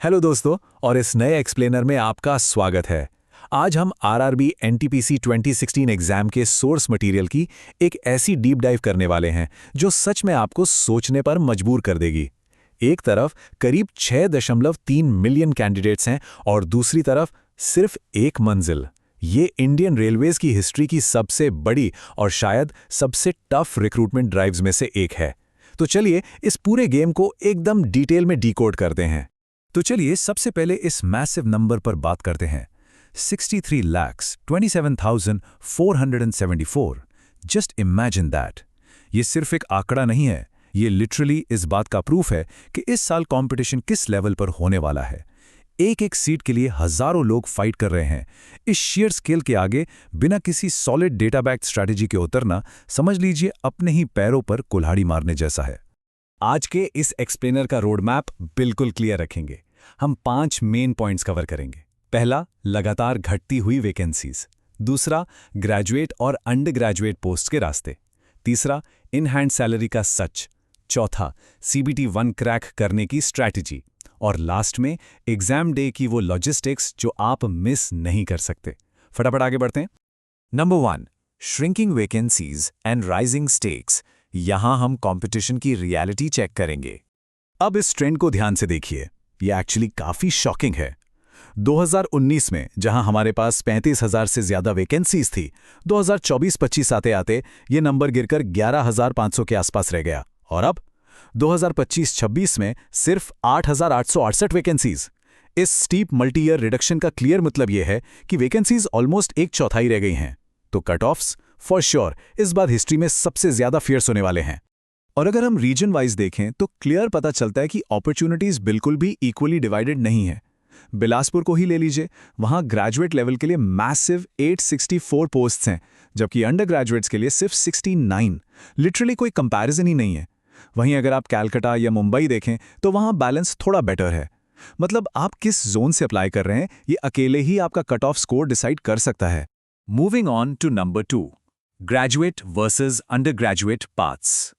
Hello दोस्तों, और इस नए एक्सप्लेनर में आपका स्वागत है। आज हम आरआरबी एनटीपीसी 2016 एग्जाम के सोर्स मटेरियल की एक ऐसी डीप डाइव करने वाले हैं जो सच में आपको सोचने पर मजबूर कर देगी। एक तरफ करीब 6.3 मिलियन कैंडिडेट्स हैं और दूसरी तरफ सिर्फ एक मंजिल। ये इंडियन रेलवेज की हिस्ट्री की सबसे बड़ी और शायद सबसे टफ रिक्रूटमेंट ड्राइव्स में से एक है। तो चलिए इस पूरे गेम को एकदम डिटेल में डिकोड करते हैं। तो चलिए सबसे पहले इस मैसिव नंबर पर बात करते हैं। 63,27,474। Just imagine that. ये सिर्फ एक आंकड़ा नहीं है, ये लिटरली इस बात का प्रूफ है कि इस साल कंपटीशन किस लेवल पर होने वाला है। एक एक सीट के लिए हजारों लोग फाइट कर रहे हैं। इस शेयर स्केल के आगे बिना किसी सॉलिड डेटा बैक्ड स्ट्रैटेजी के उतरना, समझ लीजिए अपने ही पैरों पर कुल्हाड़ी मारने जैसा है। आज के इस एक्सप्लेनर का रोड मैप बिल्कुल क्लियर रखेंगे। हम 5 मेन पॉइंट्स कवर करेंगे। पहला, लगातार घटती हुई वैकेंसीज। दूसरा, ग्रेजुएट और अंडर ग्रेजुएट पोस्ट के रास्ते। तीसरा, इन हैंड सैलरी का सच। चौथा, CBT 1 क्रैक करने की स्ट्रैटेजी। और लास्ट में एग्जाम डे की वो लॉजिस्टिक्स जो आप मिस नहीं कर सकते। फटाफट आगे बढ़ते हैं। Number 1, shrinking vacancies and rising stakes. यहां हम कंपटीशन की रियलिटी चेक करेंगे। अब इस ट्रेंड को ध्यान से देखिए, ये एक्चुअली काफी शॉकिंग है। 2019 में जहां हमारे पास 35,000 से ज्यादा वैकेंसीज थी, 2024-25 आते आते ये नंबर गिरकर 11,500 के आसपास रह गया। और अब 2025-26 में सिर्फ 8,868 वैकेंसीज। इस स्टीप मल्टी ईयर रिडक्शन का क्लियर मतलब यह है कि वैकेंसीज ऑलमोस्ट एक चौथाई रह गई हैं। तो कट ऑफ्स फॉर श्योर इस बार हिस्ट्री में सबसे ज्यादा फियर्स होने वाले हैं। और अगर हम रीजन वाइज देखें तो क्लियर पता चलता है कि अपॉर्चुनिटीज बिल्कुल भी इक्वली डिवाइडेड नहीं है। बिलासपुर को ही ले लीजिए, वहां ग्रेजुएट लेवल के लिए मैसिव 864 पोस्ट्स हैं, जबकि अंडर ग्रेजुएट्स के लिए सिर्फ 69। लिटरली कोई कंपैरिजन ही नहीं है। वहीं अगर आप कैलकाटा या मुंबई देखें तो वहां बैलेंस थोड़ा बेटर है। मतलब आप किस जोन से अप्लाई कर रहे हैं, ये अकेले ही आपका कट ऑफ स्कोर डिसाइड कर सकता है। Moving on to number 2, graduate versus undergraduate paths.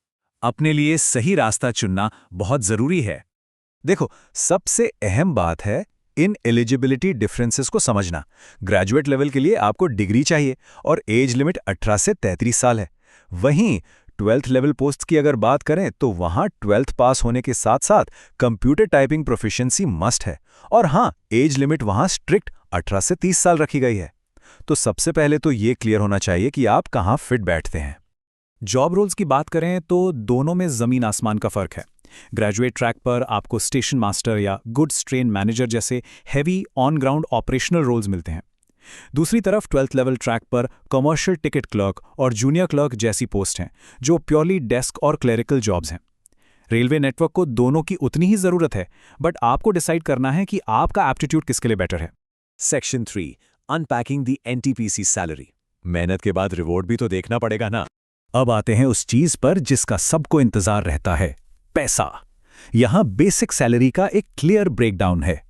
अपने लिए सही रास्ता चुनना बहुत जरूरी है। देखो, सबसे अहम बात है इन एलिजिबिलिटी डिफरेंसेस को समझना। ग्रेजुएट लेवल के लिए आपको डिग्री चाहिए और एज लिमिट 18 से 33 साल है। वहीं 12th लेवल पोस्ट की अगर बात करें तो वहां 12th पास होने के साथ साथ कंप्यूटर टाइपिंग प्रोफिशिएंसी मस्ट है। और हां, एज लिमिट वहां स्ट्रिक्ट 18 से 30 साल रखी गई है। तो सबसे पहले तो ये क्लियर होना चाहिए कि आप कहां फिट बैठते हैं। जॉब रोल्स की बात करें तो दोनों में जमीन आसमान का फर्क है। ग्रेजुएट ट्रैक पर आपको स्टेशन मास्टर या गुड्स ट्रेन मैनेजर जैसे heavy on ground operational roles मिलते हैं। दूसरी तरफ 12th लेवल ट्रैक पर कमर्शियल टिकट क्लर्क और जूनियर क्लर्क जैसी पोस्ट हैं, जो प्योरली डेस्क और क्लरिकल जॉब्स हैं। रेलवे नेटवर्क को दोनों की उतनी ही जरूरत है, बट आपको डिसाइड करना है कि आपका एप्टीट्यूड किसके लिए बेटर है। Section 3, unpacking the NTPC salary. मेहनत के बाद रिवॉर्ड भी तो देखना पड़ेगा ना। अब आते हैं उस चीज पर जिसका सबको इंतजार रहता है, पैसा। यहां बेसिक सैलरी का एक क्लियर ब्रेकडाउन है।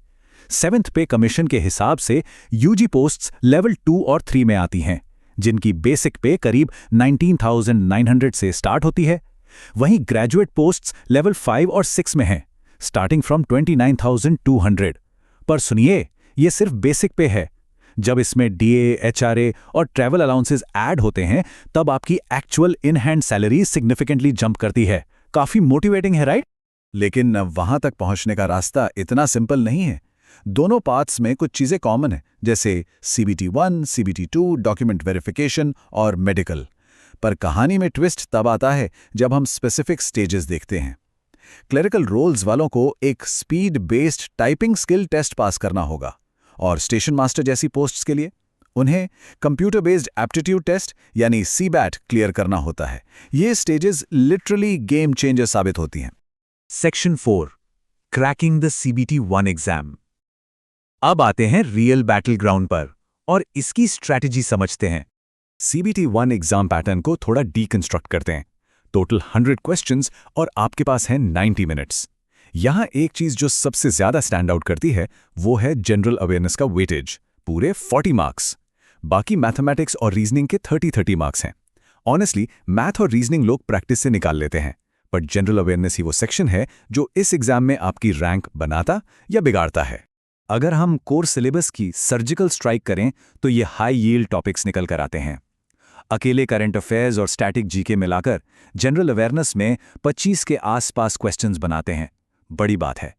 7th पे कमीशन के हिसाब से यूजी पोस्ट्स लेवल 2 और 3 में आती हैं, जिनकी बेसिक पे करीब 19,900 से स्टार्ट होती है। वहीं ग्रेजुएट पोस्ट्स लेवल 5 और 6 में हैं, स्टार्टिंग फ्रॉम 29,200। पर सुनिए, ये सिर्फ बेसिक पे है। जब इसमें डीए, एचआरए और ट्रैवल अलाउंसेस ऐड होते हैं, तब आपकी actual in hand salary significantly jump करती है। काफी मोटिवेटिंग है, राइट? लेकिन वहां तक पहुंचने का रास्ता इतना सिंपल नहीं है। दोनों पाथ्स में कुछ चीजें कॉमन है, जैसे CBT 1, CBT 2, डॉक्यूमेंट वेरिफिकेशन और मेडिकल। पर कहानी में ट्विस्ट तब आता है जब हम स्पेसिफिक स्टेजेस देखते हैं। क्लरिकल रोल्स वालों को एक speed based typing skill test pass करना होगा, और स्टेशन मास्टर जैसी पोस्ट्स के लिए उन्हें कंप्यूटर बेस्ड एप्टीट्यूड टेस्ट यानी CBAT क्लियर करना होता है। ये स्टेजेस लिटरली गेम चेंजर साबित होती हैं। Section 4, cracking the CBT 1 exam. अब आते हैं रियल बैटल ग्राउंड पर और इसकी स्ट्रैटेजी समझते हैं। CBT 1 एग्जाम पैटर्न को थोड़ा डीकंस्ट्रक्ट करते हैं। टोटल 100 क्वेश्चंस और आपके पास हैं 90 मिनट्स। यहां एक चीज जो सबसे ज्यादा स्टैंड आउट करती है वो है जनरल अवेयरनेस का वेटेज, पूरे 40 मार्क्स। बाकी मैथमेटिक्स और रीजनिंग के 30-30 मार्क्स हैं। ऑनेस्टली मैथ और रीजनिंग लोग प्रैक्टिस से निकाल लेते हैं, बट जनरल अवेयरनेस ही वो सेक्शन है जो इस एग्जाम में आपकी रैंक बनाता या बिगाड़ता है। अगर हम कोर सिलेबस की सर्जिकल स्ट्राइक करें तो ये हाई यील्ड टॉपिक्स निकल कर आते हैं। अकेले करंट अफेयर्स और स्टैटिक जीके मिलाकर जनरल अवेयरनेस में 25 के आसपास क्वेश्चंस बनाते हैं। बड़ी बात है।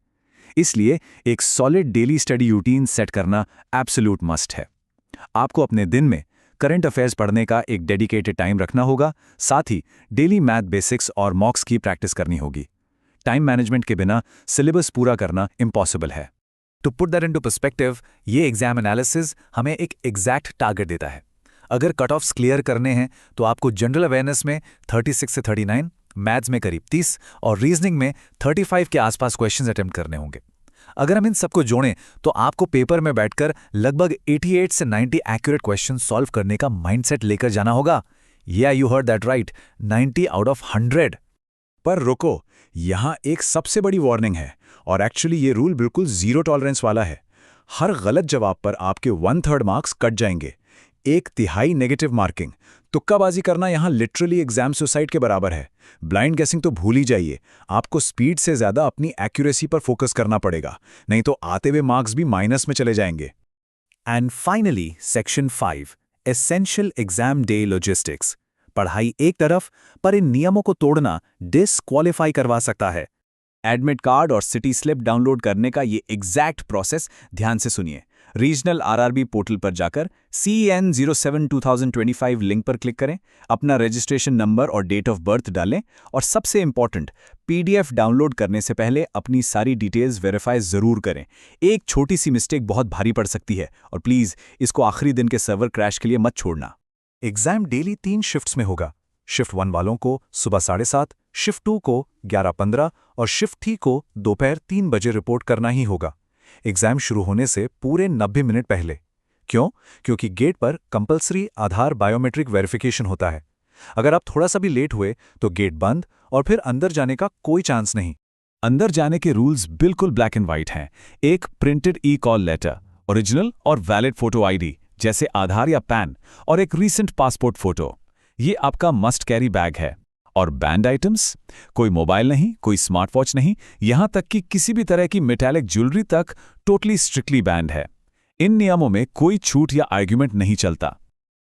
इसलिए एक solid daily study routine set करना एब्सोल्यूट मस्ट है। आपको अपने दिन में करंट अफेयर्स पढ़ने का एक डेडिकेटेड टाइम रखना होगा, साथ ही डेली मैथ बेसिक्स और मॉक्स की प्रैक्टिस करनी होगी। टाइम मैनेजमेंट के बिना सिलेबस पूरा करना इम्पॉसिबल है। To put that into perspective, ये एग्जाम एनालिसिस हमें एक एग्जैक्ट टारगेट देता है। अगर कट ऑफ्स क्लियर करने हैं तो आपको जनरल अवेयरनेस में 36 से 39, मैथ्स में करीब 30 और रीजनिंग में 35 के आसपास क्वेश्चंस अटेम्प्ट करने होंगे। अगर हम इन सबको जोड़ें तो आपको पेपर में बैठकर लगभग 88 से 90 एक्यूरेट क्वेश्चन सॉल्व करने का माइंडसेट लेकर जाना होगा। You heard that right, 90 out of 100। पर रुको, यहां एक सबसे बड़ी वार्निंग है, और एक्चुअली ये रूल बिल्कुल जीरो टॉलरेंस वाला है। हर गलत जवाब पर आपके 1/3 मार्क्स कट जाएंगे। 1/3 नेगेटिव मार्किंग। तुक्काबाजी करना यहां लिटरली एग्जाम सुसाइड के बराबर है। ब्लाइंड गेसिंग तो भूल ही जाइए। आपको स्पीड से ज्यादा अपनी एक्यूरेसी पर फोकस करना पड़ेगा, नहीं तो आते हुए मार्क्स भी माइनस में चले जाएंगे। And finally section 5, essential exam day logistics. पढ़ाई एक तरफ, पर इन नियमों को तोड़ना डिसक्वालीफाई करवा सकता है। एडमिट कार्ड और सिटी स्लिप डाउनलोड करने का ये एग्जैक्ट प्रोसेस ध्यान से सुनिए। रीजनल आरआरबी पोर्टल पर जाकर CN07-2025 लिंक पर क्लिक करें, अपना रजिस्ट्रेशन नंबर और डेट ऑफ बर्थ डालें, और सबसे इंपॉर्टेंट, PDF डाउनलोड करने से पहले अपनी सारी डिटेल्स वेरीफाई जरूर करें। एक छोटी सी मिस्टेक बहुत भारी पड़ सकती है, और प्लीज इसको आखिरी दिन के सर्वर क्रैश के लिए मत छोड़ना। एग्जाम डेली 3 शिफ्ट्स में होगा। शिफ्ट 1 वालों को सुबह 7:30, शिफ्ट 2 को 11:15 और शिफ्ट 3 को दोपहर 3 बजे रिपोर्ट करना ही होगा। एग्जाम शुरू होने से पूरे 90 मिनट पहले। क्यों? क्योंकि गेट पर कंपलसरी आधार बायोमेट्रिक वेरिफिकेशन होता है। अगर आप थोड़ा सा भी लेट हुए तो गेट बंद और फिर अंदर जाने का कोई चांस नहीं। अंदर जाने के रूल्स बिल्कुल ब्लैक एंड व्हाइट हैं। एक प्रिंटेड ई-कॉल लेटर, ओरिजिनल और वैलिड फोटो आईडी जैसे आधार या पैन, और एक रीसेंट पासपोर्ट फोटो। ये आपका मस्ट कैरी बैग है। और बैंड आइटम्स, कोई मोबाइल नहीं, कोई स्मार्ट वॉच नहीं, यहां तक कि किसी भी तरह की मेटालिक ज्वेलरी तक टोटली स्ट्रिक्टली बैंड है। इन नियमों में कोई छूट या आर्ग्यूमेंट नहीं चलता।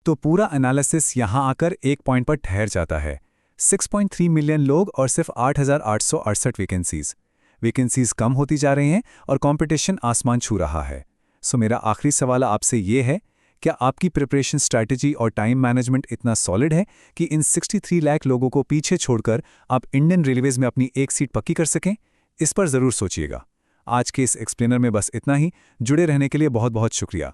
तो पूरा एनालिसिस यहां आकर एक पॉइंट पर ठहर जाता है। 6.3 मिलियन लोग और सिर्फ 8,868 वैकेंसीज कम होती जा रही हैं और कंपटीशन आसमान छू रहा है। सो मेरा आखिरी सवाल आपसे ये है, क्या आपकी प्रिपरेशन स्ट्रैटेजी और टाइम मैनेजमेंट इतना सॉलिड है कि इन 63 लाख लोगों को पीछे छोड़कर आप इंडियन रेलवेज में अपनी एक सीट पक्की कर सकें? इस पर ज़रूर सोचिएगा। आज के इस एक्सप्लेनर में बस इतना ही। जुड़े रहने के लिए बहुत बहुत शुक्रिया।